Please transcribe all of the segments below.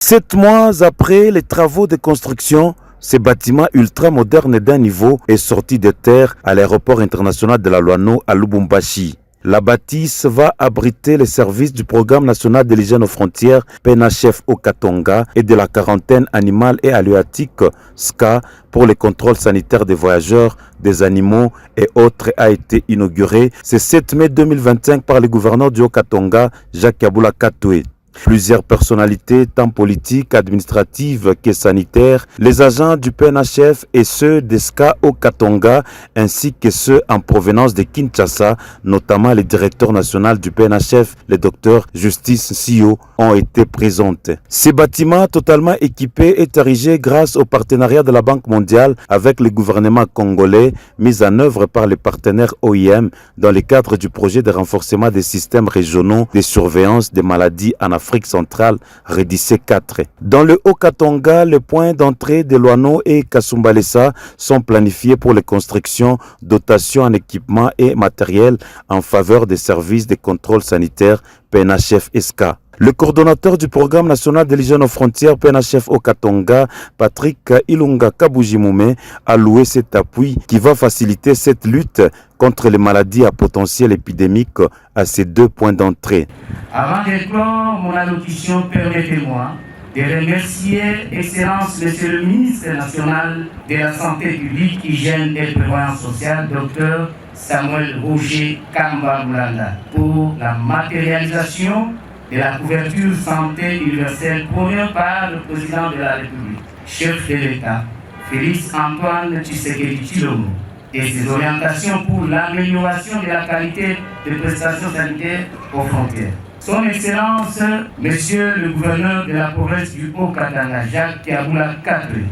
7 mois après les travaux de construction, ce bâtiment ultra-moderne d'un niveau est sorti de terre à l'aéroport international de la Loano à Lubumbashi. La bâtisse va abriter les services du Programme national de l'hygiène aux frontières PNHF au Katonga et de la quarantaine animale et halieutique SCA pour les contrôles sanitaires des voyageurs, des animaux et autres a été inaugurée ce 7 mai 2025 par le gouverneur du Haut-Katonga, Jacques Kabula Katoué. Plusieurs personnalités, tant politiques, administratives que sanitaires, les agents du PNHF et ceux des SCA au Katonga, ainsi que ceux en provenance de Kinshasa, notamment le directeur national du PNHF, le docteur Justice Sio, ont été présentés. Ce bâtiment totalement équipé est érigé grâce au partenariat de la Banque mondiale avec le gouvernement congolais, mis en œuvre par les partenaires OIM dans le cadre du projet de renforcement des systèmes régionaux de surveillance des maladies en Afrique centrale, Redissé 4. Dans le Haut-Katonga, les points d'entrée de Loano et Kasumbalesa sont planifiés pour les constructions, dotations en équipement et matériel en faveur des services de contrôle sanitaire PNHF SK. Le coordonnateur du Programme national de l'hygiène aux frontières PNHF au Katonga, Patrick Ilunga Kabujimoume, a loué cet appui qui va faciliter cette lutte contre les maladies à potentiel épidémique à ces 2 points d'entrée. Avant de clore mon allocution, permettez-moi de remercier Excellence Monsieur le ministre national de la Santé publique, Hygiène et Prévoyance sociale, Dr Samuel Roger Kamba Boulanda, pour la matérialisation de la couverture santé universelle promue par le président de la République, chef de l'État, Félix Antoine Tshisekedi Tshilombo, et ses orientations pour l'amélioration de la qualité des prestations sanitaires aux frontières. Son Excellence, Monsieur le gouverneur de la province du Haut-Katanga, Jacques Kabula Katoué,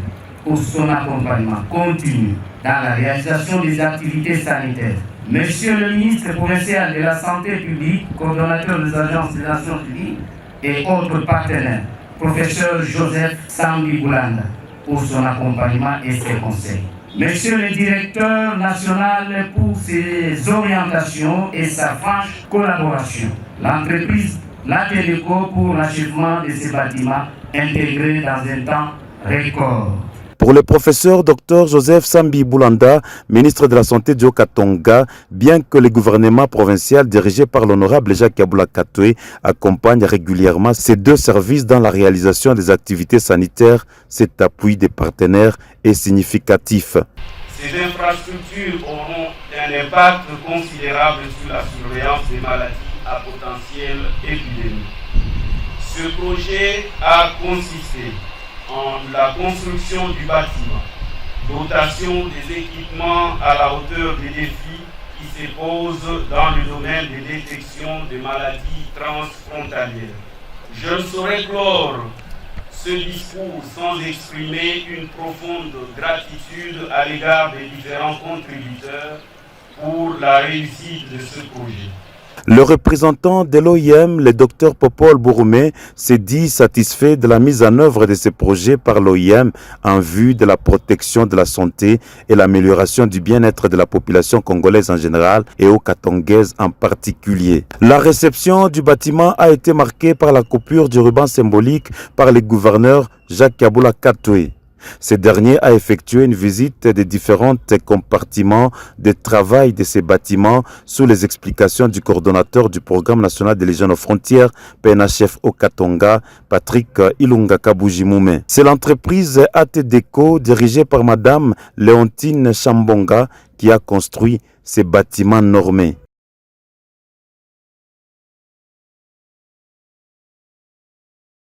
pour son accompagnement continu dans la réalisation des activités sanitaires. Monsieur le ministre provincial de la Santé publique, coordonnateur des agences des Nations Unies et autres partenaires, professeur Joseph Sambi Boulanda, pour son accompagnement et ses conseils. Monsieur le directeur national pour ses orientations et sa franche collaboration. L'entreprise Latéleco pour l'achèvement de ces bâtiments intégrés dans un temps record. Pour le professeur Dr Joseph Sambi Boulanda, ministre de la Santé du Haut-Katonga, bien que le gouvernement provincial dirigé par l'honorable Jacques Kabula Katoué accompagne régulièrement ces 2 services dans la réalisation des activités sanitaires, cet appui des partenaires est significatif. Ces infrastructures auront un impact considérable sur la surveillance des maladies à potentiel épidémique. Ce projet a consisté en la construction du bâtiment, dotation des équipements à la hauteur des défis qui se posent dans le domaine de détection des maladies transfrontalières. Je ne saurais clore ce discours sans exprimer une profonde gratitude à l'égard des différents contributeurs pour la réussite de ce projet. Le représentant de l'OIM, le Dr Popol Bouroumé, s'est dit satisfait de la mise en œuvre de ces projets par l'OIM en vue de la protection de la santé et l'amélioration du bien-être de la population congolaise en général et aux Katongaises en particulier. La réception du bâtiment a été marquée par la coupure du ruban symbolique par le gouverneur Jacques Kabula Katoué. Ce dernier a effectué une visite des différents compartiments de travail de ces bâtiments sous les explications du coordonnateur du Programme national de l'hygiène aux frontières, PNHF au Katonga, Patrick Ilunga Kabujimoume. C'est l'entreprise ATDECO dirigée par Madame Léontine Chambonga qui a construit ces bâtiments normés.